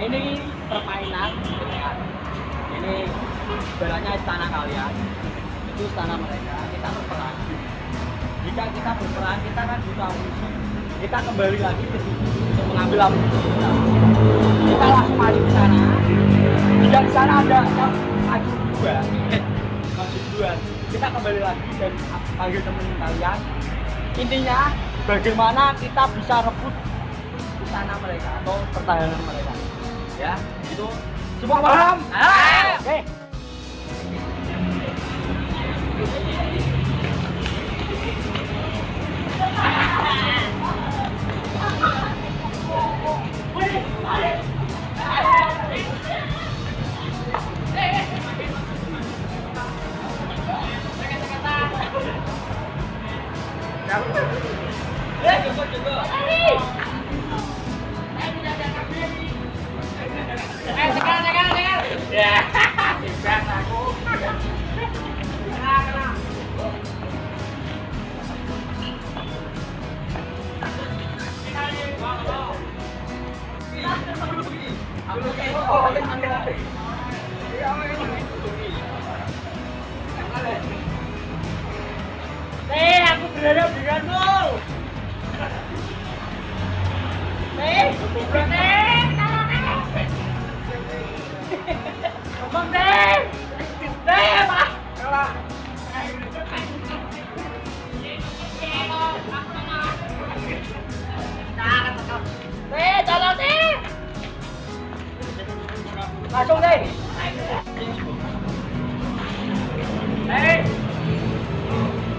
ini permainan gitu kan. Ini ibaratnya istana kalian, itu istana mereka, kita berperang. Jika kita berperang, kita kan butuh amunisi. Kita kembali lagi ke situ untuk mengambil amunisi kita. Kita langsung maju ke sana. Jika di sana ada yang maju duluan, kita kembali lagi dan panggil teman kalian. Intinya, bagaimana kita bisa rebut istana mereka atau pertahanan mereka. Ya, itu semua paham? Oke. Aku berharap denganmu. Langsung deh.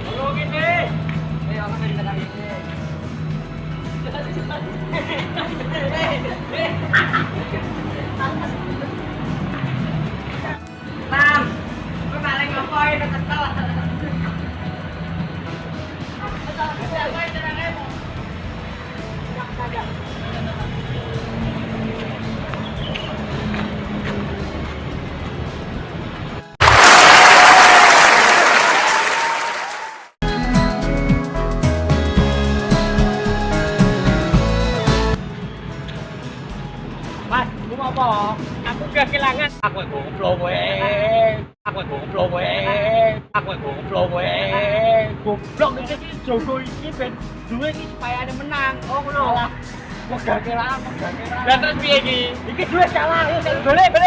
Tolongin deh. Aku dari tengah ini. Mam, lu maling ngapain kesel? Mas, lu mau apa? Aku gak kehilangan. Aku goblok weh. Goblok iki jogo iki ben duwe iki supaya ada menang. Oh ngono lah. Gak kehilangan. Lah terus piye iki? Iki duwe salah. Balik.